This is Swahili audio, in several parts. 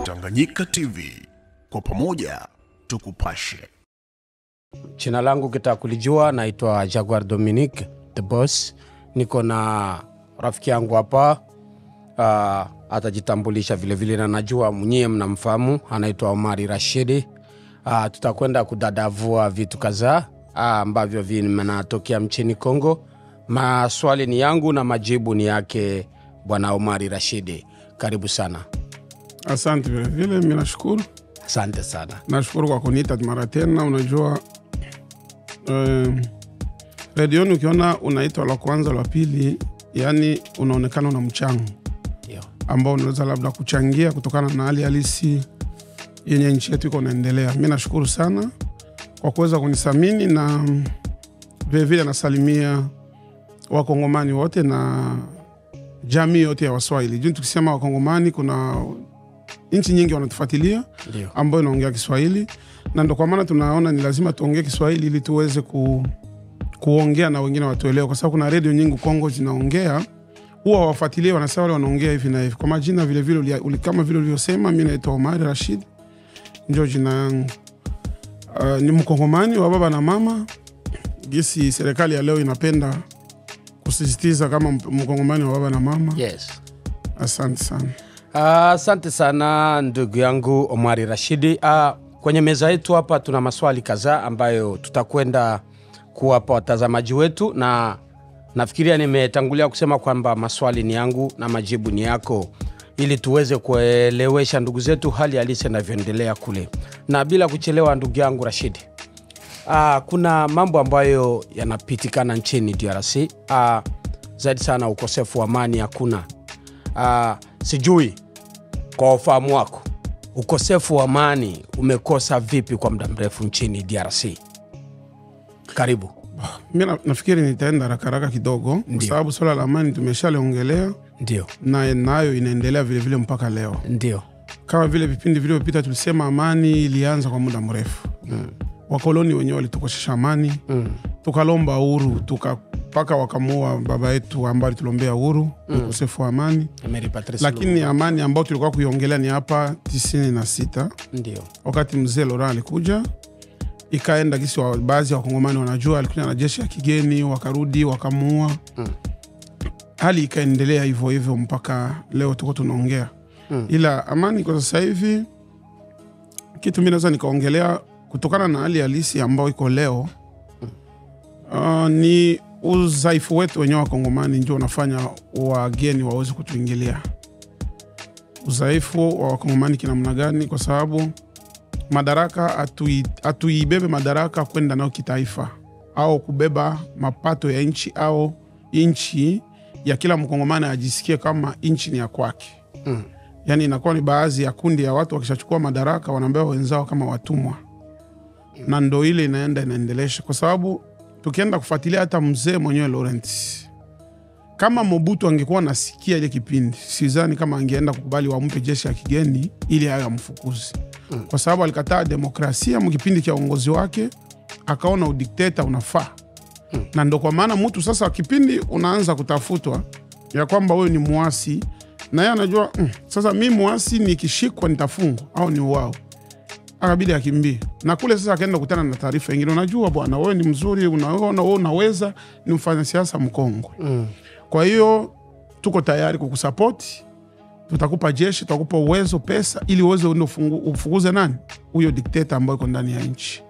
Tanganyika TV, kwa pamoja tukupashe. Jina langu kitaka kulijua, naitwa Jaguar Dominique the boss. Niko na rafiki yangu hapa, atajitambulisha vile vile, na najua mwenyewe mnamfahamu, anaitwa Omari Rashidi. Tutakwenda kudadavua vitu kadhaa ambavyo vinatokea nchini Kongo. Maswali ni yangu na majibu ni yake Bwana Omari Rashidi. Karibu sana. Asante vile vile, mimi nashukuru. Asante sana. Nashukuru kwa kuniita mara tena. Unajua radio ukiona unaitwa la kwanza la pili, yani unaonekana una mchango ambao unaweza labda kuchangia kutokana na hali halisi yenye nchi yetu iko inaendelea. Mimi nashukuru sana kwa kuweza kunisamini, na vile vile nasalimia wakongomani wote na jamii yote ya Waswahili. Juu tukisema wakongomani, kuna nchi nyingi wanatufuatilia ambao inaongea Kiswahili, na ndio kwa maana tunaona ni lazima tuongee Kiswahili ili tuweze kuongea na wengine watuelewe, kwa sababu kuna radio nyingi Kongo zinaongea, huwa wafuatilie, wanasema wale wanaongea hivi na hivi. Kwa majina vile vile kama vile ulivyosema, mimi naitwa Omari Rashid, ndio jina yangu. Ni mkongomani wa baba na mama. Gisi serikali ya leo inapenda kusisitiza kama mkongomani wa baba na mama. Yes. Asante sana. Asante sana ndugu yangu Omari Rashidi. Kwenye meza yetu hapa tuna maswali kadhaa ambayo tutakwenda kuwapa watazamaji wetu, na nafikiria nimetangulia kusema kwamba maswali ni yangu na majibu ni yako, ili tuweze kuelewesha ndugu zetu hali halisi inavyoendelea kule. Na bila kuchelewa, ndugu yangu Rashidi, kuna mambo ambayo yanapitikana nchini DRC. Zaidi sana ukosefu wa amani hakuna. Sijui kwa ufahamu wako, ukosefu wa amani umekosa vipi kwa muda mrefu nchini DRC? Karibu. Mimi nafikiri nitaenda haraka kidogo, kwa sababu swala la amani tumeshaliongelea. Ndio. Na nayo inaendelea vile vile mpaka leo. Ndio. Kama vile vipindi vilivyopita tulisema amani ilianza kwa muda mrefu. Wakoloni wenyewe walitukosesha amani. Tukalomba uhuru, paka wakamua baba yetu ambaye tulombea uhuru, ukosefu wa amani. Lakini amani ambayo tulikuwa kuiongelea ni hapa 96. Ndio. Wakati mzee Laurent alikuja, ikaenda kisi wa baadhi ya wakongomani wanajua, alikuja na jeshi ya kigeni, wakarudi wakamua. Hali ikaendelea hivyo hivyo mpaka leo tuko tunaongea. Ila amani kwa sasa hivi, kitu mimi naweza nikaongelea kutokana na hali halisi ambayo iko leo, ni udhaifu wetu wenyewe wa Kongomani ndio unafanya wageni waweze kutuingilia. Udhaifu wa Kongomani kinamna gani? Kwa sababu madaraka atuibebe madaraka kwenda nao kitaifa, au kubeba mapato ya nchi, au nchi ya kila mkongomani ajisikie kama nchi ni ya kwake. Yani inakuwa ni baadhi ya kundi ya watu wakishachukua madaraka wanaambia wenzao kama watumwa. Na ndo ile inaendelesha, kwa sababu tukienda kufuatilia hata mzee mwenyewe Laurent, kama Mobutu angekuwa nasikia ile kipindi, sidhani kama angeenda kukubali wampe jeshi ya kigeni ili awe amfukuzi. Kwa sababu alikataa demokrasia mkipindi cha uongozi wake, akaona udikteta unafaa. Na ndo kwa maana mtu sasa kipindi unaanza kutafutwa ya kwamba wewe ni muasi, na yeye anajua sasa mimi muasi nikishikwa nitafungwa au ni uao, akabidi akimbie. Na kule sasa akaenda kukutana na taarifa nyingine, unajua bwana wewe ni mzuri, unaona wewe unaweza, ni mfanya siasa mkongwe. Kwa hiyo tuko tayari kukusupport, tutakupa jeshi, tutakupa uwezo, pesa, ili uweze ufukuze nani? Huyo dikteta ambaye yuko ndani ya nchi.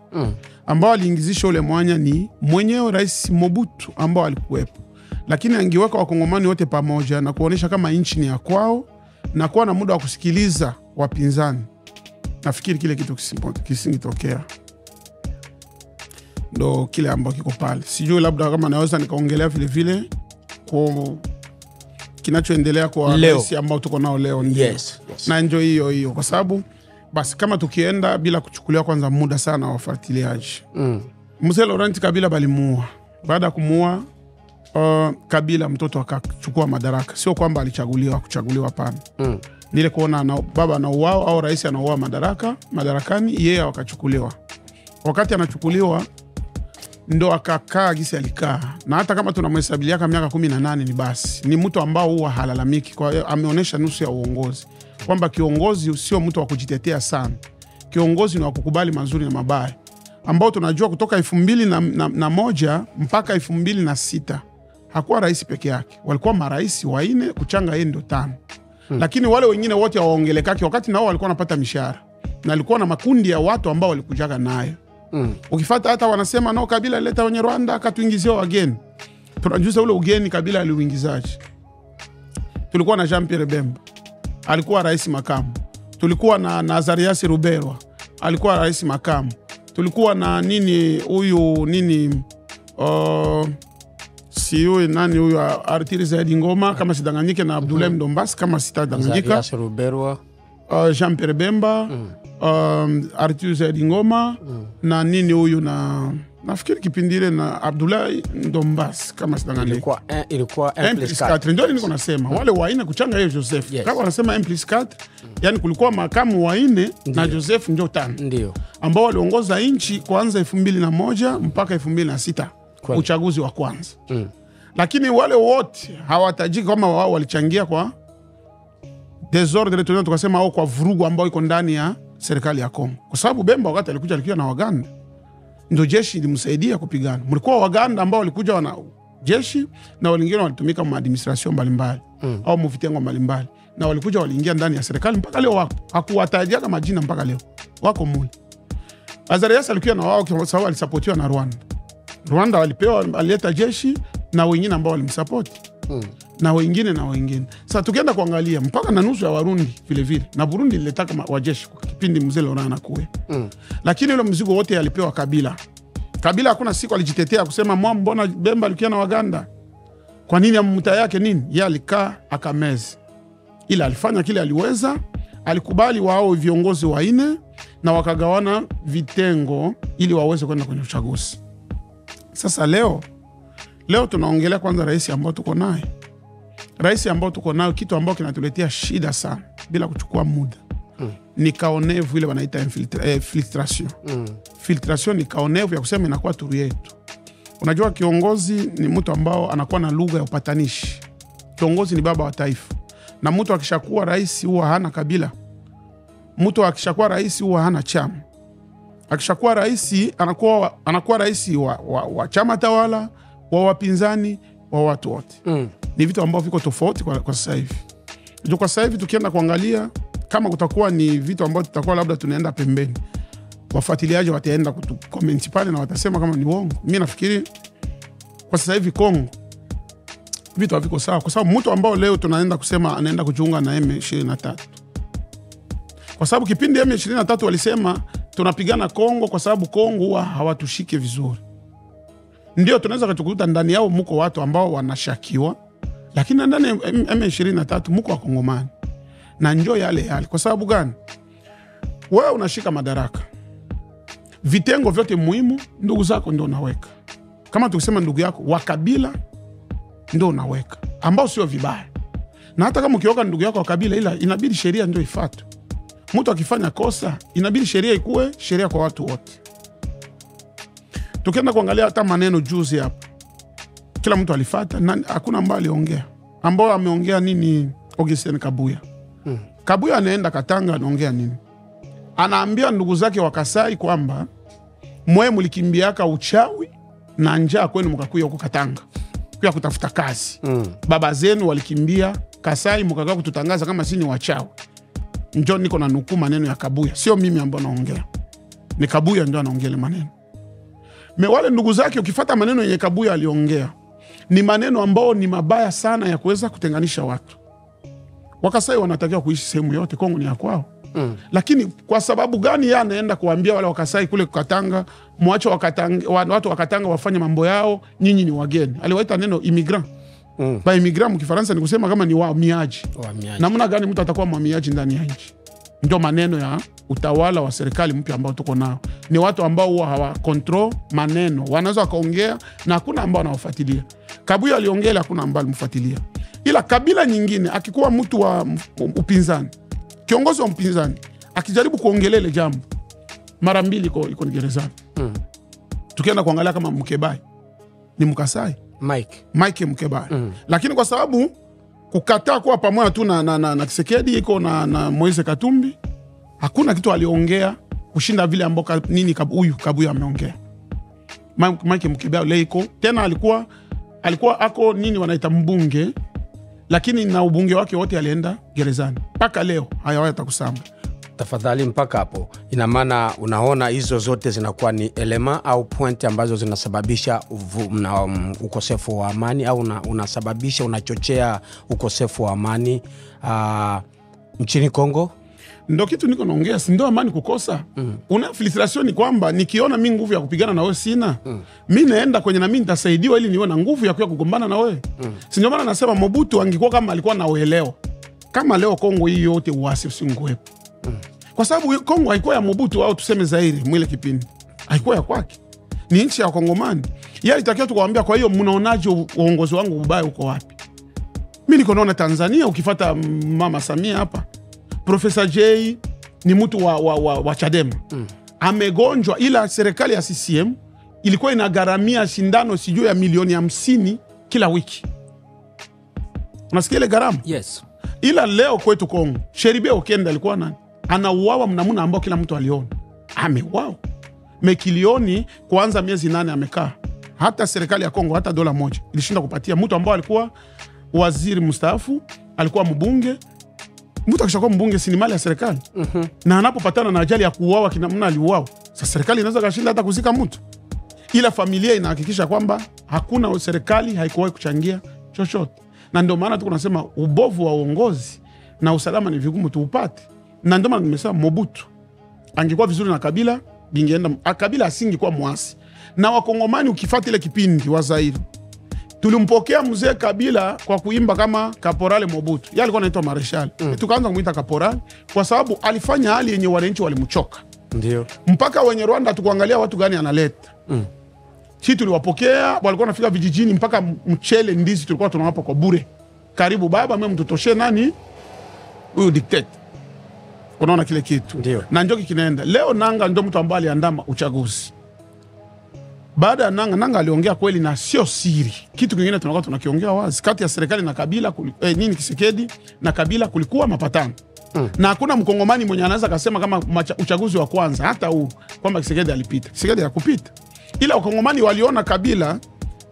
Ambao aliingizisha ule mwanya ni mwenyewe Rais Mobutu ambao alikuwepo. Lakini angeweka wakongomani wote pamoja na kuonesha kama nchi ni ya kwao, na kuwa na muda wa kusikiliza wapinzani, nafikiri kile kitu kisingetokea. Ndo kile ambao kiko pale. Sijui labda kama naweza nikaongelea vile vile kwa kinachoendelea kwa rais ambao tuko nao leo. Yes. Na ndio hiyo kwa sababu basi kama tukienda bila kuchukulia kwanza muda sana wafuatiliaji. Mzee Laurent Kabila balimuua. Baada ya kumuua Kabila, mtoto akachukua madaraka. Sio kwamba kuchaguliwa pana. Nile kuona baba anauawa au rais anauawa madarakani, yeye akachukuliwa. Wakati anachukuliwa, ndo akakaa gisi alikaa, na hata kama tunamhesabiliaka miaka 18 ni basi, ni mtu ambao huwa halalamiki. Kwa hiyo ameonyesha nusu ya uongozi kwamba kiongozi sio mtu wa kujitetea sana. Kiongozi ni wa kukubali mazuri na mabaya, ambao tunajua kutoka 2001 mpaka 2006 hakuwa rais peke yake, walikuwa marais 4 kuchanga yeye ndio 5. Lakini wale wengine wote hawaongelekaki, wakati nao walikuwa wanapata mishahara na alikuwa na makundi ya watu ambao walikujaga nayo. Ukifuata hata wanasema no, Kabila alileta wenye Rwanda akatuingizia wageni. Tunajuza ule ugeni Kabila aliuingizaje. Tulikuwa na Jean Pierre Bemba, alikuwa rais makamu. Tulikuwa na Nazarias Ruberwa, alikuwa rais makamu. Tulikuwa na nini huyu nini siyo nani huyu Artiri Zaidi Ngoma kama sidanganyike, na Abdoulaye Mdombas kama sitadanganyika. Nazarias Ruberwa, Jean Pierre Bemba, Artiri Zaidi Ngoma na nini huyu na nafikiri kipindile na Abdoulaye Mdombas kama sidanganyika. Ilikuwa 1+4. Ndio niko nasema wale 4 kuchanga yeye Joseph. Kama wanasema 1+4, yani kulikuwa makamu 4 na Joseph ndio 5. Ndio Ambao waliongoza nchi kuanza 2001 mpaka 2006 uchaguzi wa kwanza. Lakini wale wote hawatajiki kama wao walichangia kwa desordre, tunaweza tukasema au kwa vurugu ambao iko ndani ya serikali ya Kongo. Kwa sababu Bemba wakati alikuja na Waganda, ndio jeshi ilimsaidia kupigana. Mlikuwa Waganda ambao walikuja wana jeshi na wengine walitumika kwa administration mbalimbali au mvitengo mbalimbali, na walikuja waliingia ndani ya serikali mpaka leo wako. Hakuwataja kama jina mpaka leo. Wako mule. Azarias alikuwa na wao kwa sababu alisapotiwa na Rwanda. Rwanda walipewa, alileta jeshi na wengine ambao walimsupport. Na wengine. Sasa tukienda kuangalia mpaka na nusu ya Warundi vile vile. Na Burundi ilitaka wajeshi kwa kipindi mzee Laurent anakuwa. Lakini ile mzigo wote alipewa Kabila. Kabila hakuna siku alijitetea kusema mbona Bemba alikuwa na Waganda? Kwa nini ammuta yake nini? Yeye alikaa akamezi. Ila alifanya kile aliweza, alikubali wao viongozi 4 na wakagawana vitengo ili waweze kwenda kwenye uchaguzi. Sasa leo tunaongelea kwanza rais ambao tuko naye. Rais ambao tuko nayo, kitu ambao kinatuletea shida sana bila kuchukua muda. Ni kaonevu ile wanaita filtration. Filtration ni kaonevu ya kusema inakuwa turu yetu. Unajua kiongozi ni mtu ambao anakuwa na lugha ya upatanishi. Kiongozi ni baba wa taifa. Na mtu akishakuwa rais huwa hana kabila. Mtu akishakuwa rais huwa hana chama. Akishakuwa rais anakuwa rais wa chama tawala, wa wapinzani, wa watu wote. Ni vitu ambavyo viko tofauti kwa sasa hivi. Ndio kwa sasa hivi tukienda kuangalia kama kutakuwa ni vitu ambavyo tutakuwa labda tunaenda pembeni, wafuatiliaji wataenda kutukomenti pale na watasema kama ni uongo. Mimi nafikiri kwa sasa hivi Kongo vitu haviko sawa, kwa sababu mtu ambao leo tunaenda kusema anaenda kujiunga na M23, kwa sababu kipindi M23 walisema tunapigana Kongo kwa sababu Kongo huwa hawatushike vizuri. Ndio tunaweza kutukuta ndani yao mko watu ambao wanashakiwa, lakini ndani ya M23 mko Wakongomani. Na njoo yale. Kwa sababu gani? Wewe unashika madaraka, vitengo vyote muhimu ndugu zako ndio unaweka. Kama tukisema ndugu yako wa kabila ndio unaweka, ambao sio vibaya. Na hata kama ukioka ndugu yako wa kabila, ila inabidi sheria ndio ifuatwe. Mtu akifanya kosa inabidi sheria ikuwe sheria kwa watu wote. Tukienda kuangalia hata maneno juzi hapa, kila mtu alifuata na hakuna ambaye aliongea. Ambao ameongea nini? Augustin Kabuya. Kabuya anaenda Katanga anaongea nini? Anaambia ndugu zake wa Kasai kwamba mwe mlikimbiaka uchawi na njaa kwenu mkakuya huko Katanga kwa kutafuta kazi. Baba zenu walikimbia Kasai mkakaa kututangaza kama sisi ni wachawi. Njoo niko na nukuu maneno ya Kabuya, sio mimi ambaye naongea. Ni Kabuya ndio anaongea maneno. Wale ndugu zake ukifuata maneno yenye Kabuya aliongea, ni maneno ambao ni mabaya sana ya kuweza kutenganisha watu. Wakasai wanatakiwa kuishi sehemu yote, Kongo ni ya kwao. Lakini kwa sababu gani yeye anaenda kuambia wale Wakasai kule Katanga, mwache watu wa Katanga wafanye mambo yao, nyinyi ni wageni. Aliwaita neno immigrant. Ba immigrant mkifaransa ni kusema kama ni wahamiaji. Namna gani mtu atakuwa mhamiaji ndani ya nchi? Ndio maneno ya utawala wa serikali mpya ambao tuko nao. Ni watu ambao huwa hawa control maneno. Wanaweza kaongea na hakuna ambao wanawafuatilia. Kabuya aliongea, hakuna ambao alimfuatilia. Ila kabila nyingine akikuwa mtu wa upinzani, kiongozi wa upinzani akijaribu kuongelea ile jambo, mara mbili iko gerezani. Tukienda kuangalia kama Mkebai ni Mkasai, Mike Mkebai. Lakini kwa sababu kukataa kuwa pamoja tu na Tshisekedi iko na Moise Katumbi, hakuna kitu aliongea kushinda vile amboka nini Kabuya ameongea. Mike Mkebai leo iko tena, alikuwa ako nini wanaita mbunge, lakini na ubunge wake wote alienda gerezani. Mpaka leo hayawata kusamba. Tafadhali, mpaka hapo ina maana unaona hizo zote zinakuwa ni elema au pointi ambazo zinasababisha ukosefu wa amani, au unasababisha unachochea ukosefu wa amani nchini Kongo. Ndo kitu niko naongea, si ndo amani kukosa. Una filtration ni kwamba nikiona mimi nguvu ya kupigana na wewe sina, mimi naenda kwenye na mimi nitasaidiwa ili niwe na nguvu ya kugombana na wewe. Si ndio maana nasema Mobutu angekuwa kama alikuwa na uelewa, kama leo Kongo hii yote uasi usingewepo. Kwa sababu Kongo haikuwa ya Mobutu au tuseme Zaire mwile kipindi. Haikuwa ya kwake. Ni nchi ya Kongomani. Yeye alitakiwa tukwambia, kwa hiyo mnaonaje uongozi wangu ubaya uko wapi? Mimi niko naona Tanzania ukifuata Mama Samia hapa. Profesa J ni mtu wa Chadema. Amegonjwa, ila serikali ya CCM ilikuwa inagaramia shindano sijui ya milioni 50 kila wiki. Unasikia ile gharama? Yes. Ila leo kwetu Kongo, Sheribe Okende alikuwa nani? Anauawa mnamuna ambao kila mtu aliona. Ameuawa. Mekilioni kuanza miezi 8 amekaa. Hata serikali ya Kongo hata dola moja ilishinda kupatia mtu ambao alikuwa waziri mstaafu, alikuwa mbunge. Mtu akishakuwa mbunge si ni mali ya serikali. Na anapopatana na ajali ya kuuawa kina mna aliuawa. Sasa serikali inaweza kashinda hata kuzika mtu. Ila familia inahakikisha kwamba hakuna serikali haikuwahi kuchangia chochote. Na ndio maana tuko nasema ubovu wa uongozi na usalama ni vigumu tuupate. Na ndio maana nimesema Mobutu angekuwa vizuri na Kabila, bingeenda Kabila asingekuwa muasi. Na Wakongomani ukifuata ile kipindi wa Zaire, tulimpokea mzee Kabila kwa kuimba kama Kaporale Mobutu. Yeye alikuwa anaitwa Marshal. Tukaanza kumuita Kaporale kwa sababu alifanya hali yenye wananchi walimchoka. Ndio. Mpaka wenye Rwanda tukuangalia watu gani analeta. Sisi tuliwapokea, walikuwa wanafika vijijini mpaka mchele, ndizi tulikuwa tunawapa kwa bure. Karibu baba, mimi mtutoshe nani? Huyu dictator. Unaona kile kitu. Ndiyo. Na njoki kinaenda. Leo Nanga ndio mtu ambaye aliandama uchaguzi. Baada ya Nanga aliongea kweli na sio siri. Kitu kingine tunakuwa tunakiongea wazi. Kati ya serikali na Kabila Tshisekedi na Kabila kulikuwa mapatano. Na hakuna mkongomani mwenye anaweza kusema kama uchaguzi wa kwanza hata huu kwamba Tshisekedi alipita. Tshisekedi hakupita. Ila wakongomani waliona Kabila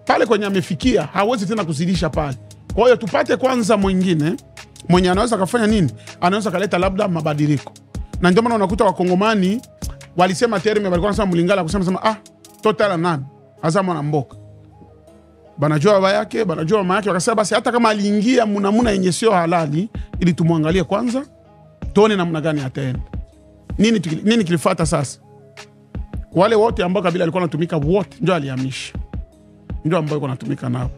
pale kwenye amefikia hawezi tena kuzidisha pale. Kwa hiyo tupate kwanza mwingine mwenye anaweza kufanya nini? Anaweza kaleta labda mabadiliko. Na ndio maana unakuta wakongomani walisema terme, walikuwa wanasema Mlingala kusema total nani Azama na Mboka. Banajua baba yake, banajua mama yake, wakasema basi hata kama aliingia mnamuna yenye sio halali ili tumwangalie kwanza tuone namna gani ataenda. Nini kilifuata sasa? Wale wote ambao Kabila alikuwa anatumika wote ndio alihamisha. Ndio ambao alikuwa anatumika nao.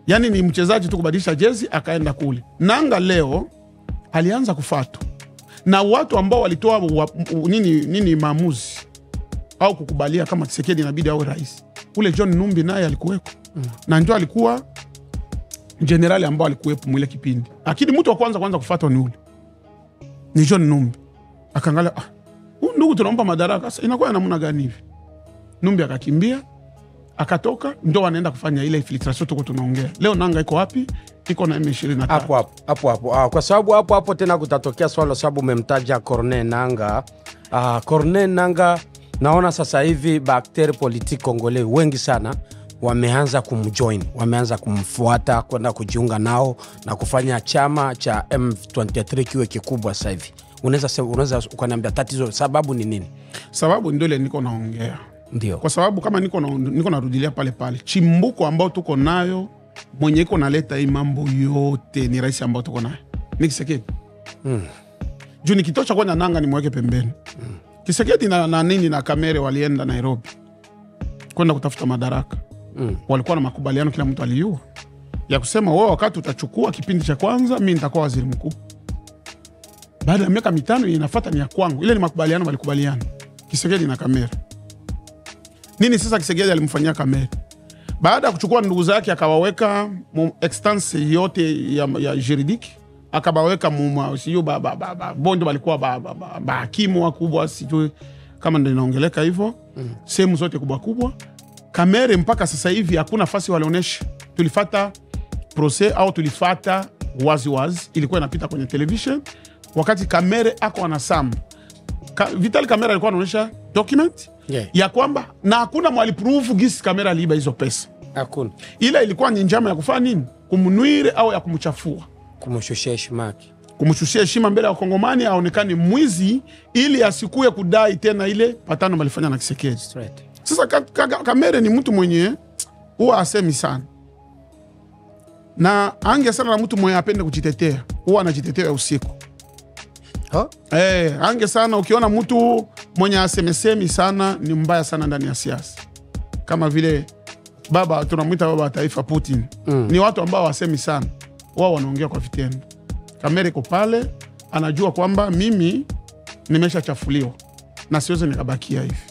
Yani ni mchezaji tu kubadilisha jezi akaenda kule. Nanga leo alianza kufuatwa na watu ambao walitoa nini maamuzi au kukubalia kama Tshisekedi inabidi awe rais. Ule John Numbi naye alikuweko. Na ndio alikuwa generali ambao alikuwepo mwile kipindi. Lakini mtu wa kwanza kufuatwa ni ule. Ni John Numbi. Akaangalia ndugu tunampa madaraka sasa inakuwa namna gani hivi? Numbi akakimbia, akatoka, ndio wanaenda kufanya ile filtration tuko tunaongea. Leo Nanga iko wapi? Iko na M23. Hapo. Kwa sababu hapo tena kutatokea swala, sababu umemtaja Corneille Nanga. Corneille Nanga naona sasa hivi bakteri politique congolais wengi sana wameanza kumjoin, wameanza kumfuata kwenda kujiunga nao na kufanya chama cha M23 kiwe kikubwa sasa hivi. Unaweza ukaniambia tatizo sababu ni nini? Sababu ndio ile niko naongea. Ndio. Kwa sababu kama niko narudilia pale chimbuko ambao tuko nayo, mwenye iko naleta hii mambo yote ni rais ambao tuko nayo. Ni Tshisekedi. Juu nikitosha kwanza Nanga nimweke pembeni. Tshisekedi na nini na Kamere walienda Nairobi kwenda kutafuta madaraka. Walikuwa na makubaliano, kila mtu aliyua ya kusema wewe wakati utachukua kipindi cha kwanza mimi nitakuwa waziri mkuu. Baada ya miaka 5 inafuata ni ya kwangu. Ile ni makubaliano walikubaliana Tshisekedi na Kamere. Nini sasa Tshisekedi alimfanyia Kamere? Baada ya kuchukua ndugu zake akawaweka extense yote ya juridiki, akabaweka sio bondo walikuwa hakimu wakubwa, sijui kama ndio inaongeleka hivyo. sehemu zote kubwa kubwa. Kamere mpaka sasa hivi hakuna fasi walionyesha. Tulifata procès au tulifata wazi ilikuwa inapita kwenye television wakati Kamere ako anasamba. Vital Kamere alikuwa anaonyesha document ya kwamba na hakuna mwali proof gisi Kamere aliiba hizo pesa. Hakuna. Ila ilikuwa ni njama ya kufanya nini? Kumnuire au ya kumchafua. Kumshushia heshima yake. Kumshushia heshima mbele ya Wakongomani aonekane mwizi ili asikuye kudai tena ile patano malifanya na Kisekedi. Sasa Kamere ni mtu mwenye huwa asemi sana. Na ange sana na mtu mwenye apende kujitetea. Huwa anajitetea usiku. Ange sana ukiona mtu mwenye asemesemi sana ni mbaya sana ndani ya siasa. Kama vile tunamuita baba wa taifa Putin. Ni watu ambao wasemi sana. Wao wanaongea kwa vitendo. Kamere iko pale anajua kwamba mimi nimeshachafuliwa na siwezi nikabakia hivi.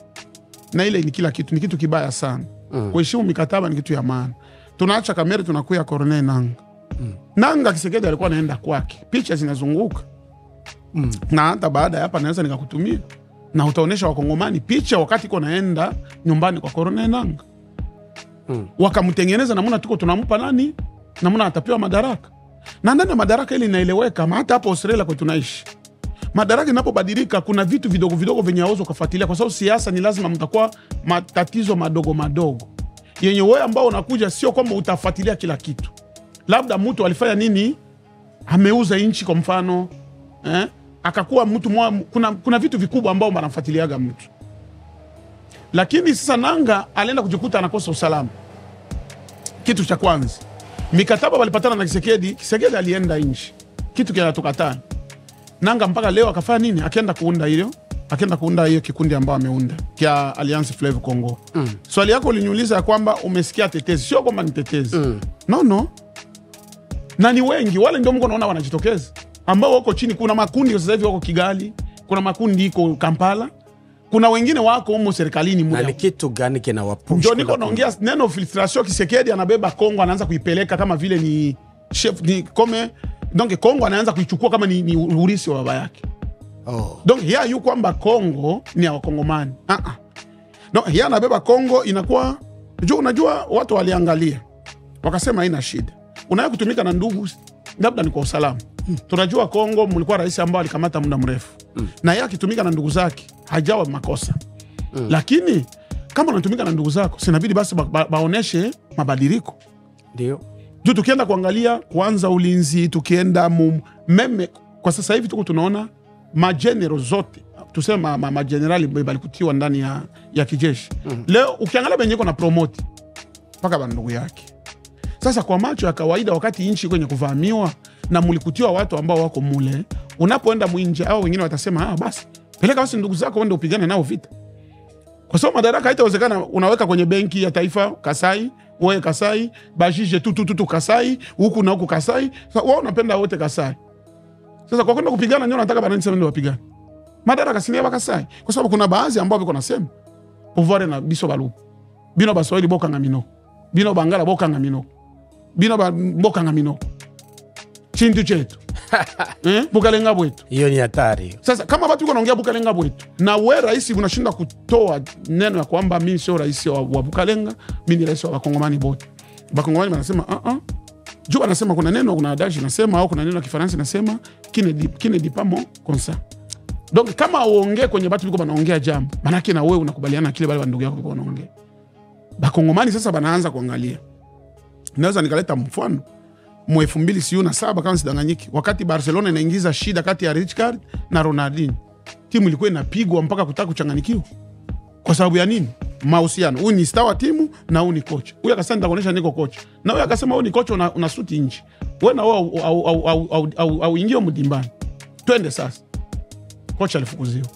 Na ile ni kila kitu, ni kitu kibaya sana. Kuheshimu mikataba ni kitu ya maana. Tunaacha Kamere tunakuya Corneille Nangaa. Nangaa Kisekedi alikuwa anaenda kwake. Picha zinazunguka. Na hata baada ya hapa naweza nikakutumia. Na utaonesha Wakongomani picha wakati iko naenda nyumbani kwa Corneille Nangaa. Wakamtengeneza namna tuko tunampa nani? Namna atapewa madaraka. Na ndani ya madaraka ili inaeleweka, hata hapa Australia kwa tunaishi. Madaraka inapobadilika kuna vitu vidogo vidogo venye hauwezi kufuatilia kwa sababu siasa ni lazima mtakuwa matatizo madogo madogo. Yenye wewe ambao unakuja sio kwamba utafuatilia kila kitu. Labda mtu alifanya nini? Ameuza nchi kwa mfano, akakuwa mtu kuna vitu vikubwa ambao wanafuatiliaga mtu. Lakini sasa Nangaa alienda kujikuta anakosa usalama. Kitu cha kwanza, mikataba walipatana na Kisekedi alienda nchi. Kitu kinatokataa. Nangaa mpaka leo akafanya nini? Akaenda kuunda hiyo kikundi ambao ameunda kia Alliance Fleuve Congo. Swali yako uliniuliza ya kwamba umesikia tetezi, sio kwamba ni tetezi. No. Na ni wengi wale ndio mko naona wanajitokeza. Ambao wako chini, kuna makundi sasa hivi wako Kigali, kuna makundi iko Kampala. Kuna wengine wako humo serikalini muda. Na kitu gani kinawapush? Ndio niko naongea neno filtration. Kisekedi anabeba Kongo anaanza kuipeleka kama vile ni chef ni kome. Donc Kongo anaanza kuichukua kama ni urisi wa baba yake. Donc yeye yuko kwamba Kongo ni ya Wakongomani. Donc yeye anabeba Kongo inakuwa unajua watu waliangalia. Wakasema haina shida. Unaweza kutumika na ndugu labda ni kwa usalama. Tunajua Kongo mlikuwa rais ambao alikamata muda mrefu. Na yeye akitumika na ndugu zake hajawa makosa. Lakini kama unatumika na ndugu zako sinabidi basi baoneshe mabadiliko. Ndio. Juu tukienda kuangalia kwanza ulinzi, tukienda meme kwa sasa hivi tuko tunaona majenero zote tusema majenerali balikutiwa ndani ya kijeshi. Leo ukiangalia benye na promote paka bandugu yake. Sasa kwa macho ya kawaida wakati nchi kwenye kuvamiwa na mulikutiwa watu ambao wako mule, unapoenda mwinje au wengine watasema basi peleka basi ndugu zako wende upigane nao vita. Kwa sababu madaraka haitawezekana unaweka kwenye benki ya taifa Kasai, wewe Kasai, bajije tu Kasai, huku na huku Kasai. Sasa wewe unapenda wote Kasai. Sasa kwa kwenda kupigana nyo nataka banani sema wapigane. Madaraka si ya Kasai. Kwa sababu kuna baadhi ambao biko nasema pouvoir na biso balu. Bino baswahili boka ngamino. Bino bangala boka ngamino. Bino boka ngamino. Chintu chetu. Bukalenga bwetu. Hiyo ni hatari. Sasa kama watu wanaongea Bukalenga bwetu na wewe rais unashinda kutoa neno ya kwamba mimi sio rais wa Bukalenga, mimi ni rais wa Wakongomani bote. Bakongomani wanasema juu anasema kuna neno kuna adaji nasema au kuna neno la Kifaransa nasema kine dipamo comme ça. Donc kama uongee kwenye watu biko wanaongea jambo, maana yake na wewe unakubaliana kile wale ndugu yako biko wanaongea. Bakongomani sasa banaanza kuangalia. Naweza nikaleta mfano. 2007 kama sidanganyiki, wakati Barcelona inaingiza shida kati ya Rijkaard na Ronaldinho, timu ilikuwa inapigwa mpaka kutaka kuchanganikiwa. Kwa sababu ya nini? Mahusiano. Huyu ni star wa timu na huyu ni coach. Huyu akasema nitakuonesha niko coach. Na huyu akasema huyu ni coach una suti nje. Wewe na wewe au ingie mdimbani. Twende sasa. Coach alifukuziwa.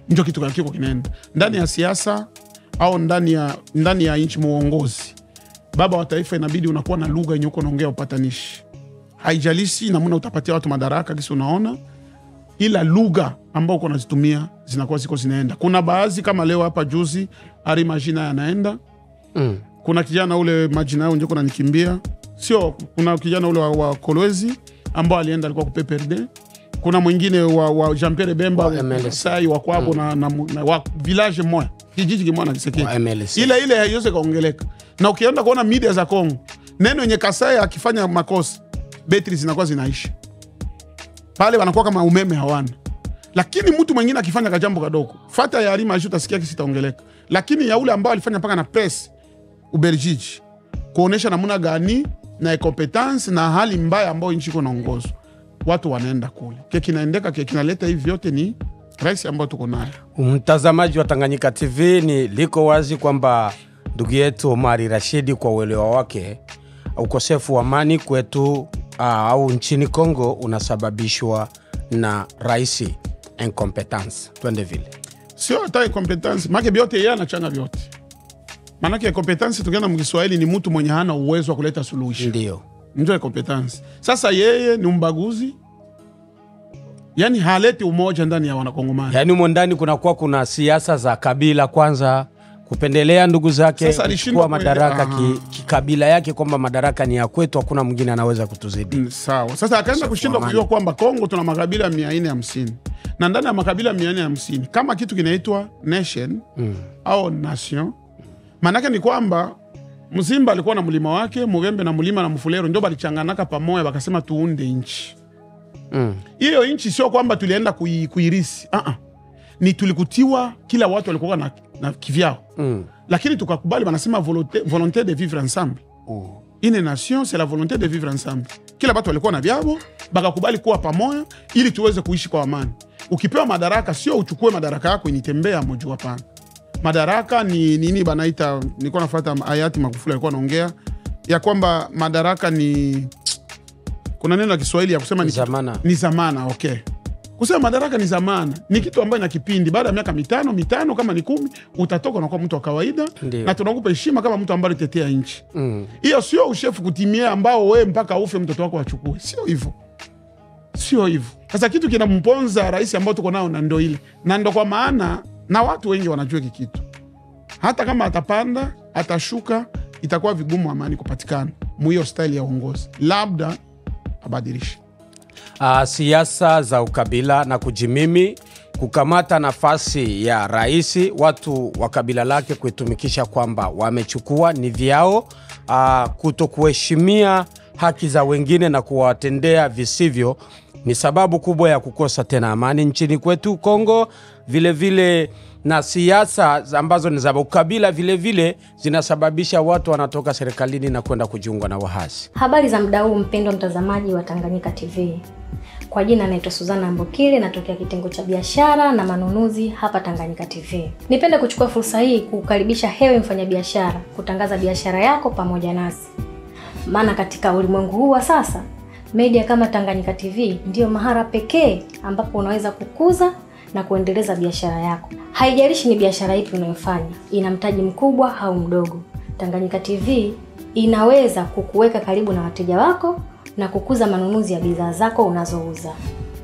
Ndio kitu kiko kinaenda. Ndani ya siasa au ndani ya nchi muongozi. Baba wa taifa inabidi unakuwa na lugha yenye uko naongea upatanishi. Haijalishi namna utapatia watu madaraka kisi unaona, ila lugha ambao uko nazitumia zinakuwa ziko zinaenda. Kuna baadhi kama leo hapa juzi Ari Majina yanaenda. Kuna kijana ule Majina yao njoko nanikimbia. Sio, kuna kijana ule wa Kolwezi ambao alienda alikuwa ku PPRD. Kuna mwingine wa Jean Pierre Bemba Sai wa kwabo na wa village moja. kijiji kimoja na Kisekedi. MLC. Ile haiwezi kaongeleka. Na ukienda kuona media za Kongo, neno yenye Kasai akifanya makosa, betri zinakuwa zinaisha. Pale wanakuwa kama umeme hawana. Lakini mtu mwingine akifanya kajambo kadogo, fata ya Halima utasikia kisitaongeleka. Lakini ya ule ambao alifanya paka na press Ubelgiji, kuonesha namna gani na competence na hali mbaya ambayo nchi iko naongozwa, watu wanaenda kule. Kile kinaendeka, kile kinaleta hivi vyote ni rais ambao tuko naye. Mtazamaji wa Tanganyika TV, ni liko wazi kwamba ndugu yetu Omari Rashidi kwa uelewa wake, ukosefu wa amani kwetu au nchini Kongo unasababishwa na rais incompetence. Twende vile. Sio hata incompetence, maana vyote yeye anachanga vyote. Maana incompetence tukienda mkiswahili ni mtu mwenye hana uwezo wa kuleta suluhisho. Ndio incompetence. Sasa yeye ni mbaguzi. Yani haleti umoja ndani ya wanakongomani. Yani umo ndani kuna siasa za kabila kwanza, kupendelea ndugu zake, kuchukua madaraka kikabila yake, kwamba madaraka ni ya kwetu, hakuna mwingine anaweza kutuzidi. Sawa. Sasa akaanza kushindwa kujua kwamba Kongo tuna makabila 450. Na ndani ya makabila 450 kama kitu kinaitwa nation au nation, maana ni kwamba Mzimba alikuwa na mlima wake, Mugembe na mlima na Mfulero ndio balichanganaka pamoja wakasema tuunde nchi. Hiyo nchi sio kwamba tulienda kuirisi. Ni tulikutiwa, kila watu walikuwa na kivyao. Lakini tukakubali, wanasema volonté de vivre ensemble. Une nation c'est la volonté de vivre ensemble. Kila watu walikuwa na vyao, bakakubali kuwa pamoja ili tuweze kuishi kwa amani. Ukipewa madaraka sio uchukue madaraka yako initembea moja hapana. Madaraka ni nini banaita, nilikuwa nafuata hayati Magufuli alikuwa anaongea ya kwamba madaraka ni, kuna neno la Kiswahili ya kusema ni zamana, okay. Kusema madaraka ni zamana ni kitu ambacho na kipindi, baada ya miaka mitano kama ni 10 utatoka na kuwa mtu wa kawaida. Ndiyo. Na tunakupa heshima kama mtu ambaye tetea nchi. Hiyo sio ushefu kutimia ambao wewe mpaka ufe mtoto wako achukue. Sio hivyo. Sio hivyo. Sasa kitu kinamponza rais ambao tuko nao na ndio ile. Na ndio kwa maana na watu wengi wanajua hiki kitu. Hata kama atapanda, atashuka, itakuwa vigumu amani kupatikana. Muhiyo style ya uongozi. Labda abadilishe. Siasa za ukabila na kujimimi, kukamata nafasi ya rais, watu wa kabila lake kuitumikisha kwamba wamechukua ni vyao, kutokuheshimia haki za wengine na kuwatendea visivyo, ni sababu kubwa ya kukosa tena amani nchini kwetu Kongo. Vile vile na siasa ambazo ni za ukabila vile vile zinasababisha watu wanatoka serikalini na kwenda kujiunga na wahasi. Habari za muda huu mpendwa mtazamaji wa Tanganyika TV. Kwa jina naitwa Suzana Mbokile, natokea kitengo cha biashara na manunuzi hapa Tanganyika TV. Nipende kuchukua fursa hii kukaribisha hewe mfanyabiashara kutangaza biashara yako pamoja nasi. Maana katika ulimwengu huu wa sasa, media kama Tanganyika TV ndio mahara pekee ambapo unaweza kukuza na kuendeleza biashara yako. Haijalishi ni biashara ipi unayofanya, ina mtaji mkubwa au mdogo. Tanganyika TV inaweza kukuweka karibu na wateja wako na kukuza manunuzi ya bidhaa zako unazouza.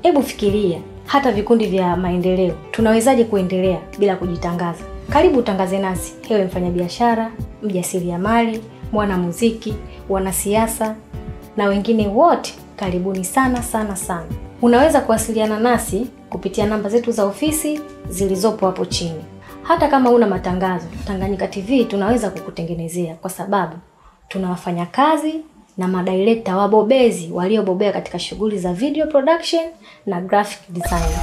Hebu fikiria, hata vikundi vya maendeleo tunawezaje kuendelea bila kujitangaza? Karibu utangaze nasi, hewe mfanyabiashara, mjasiriamali, mwanamuziki, wanasiasa na wengine wote, karibuni sana sana sana. Unaweza kuwasiliana nasi kupitia namba zetu za ofisi zilizopo hapo chini. Hata kama una matangazo, Tanganyika TV tunaweza kukutengenezea, kwa sababu tunawafanya kazi na madirekta wabobezi waliobobea katika shughuli za video production na graphic design.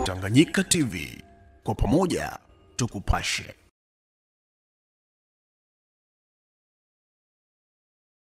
Tanganyika TV, kwa pamoja tukupashe.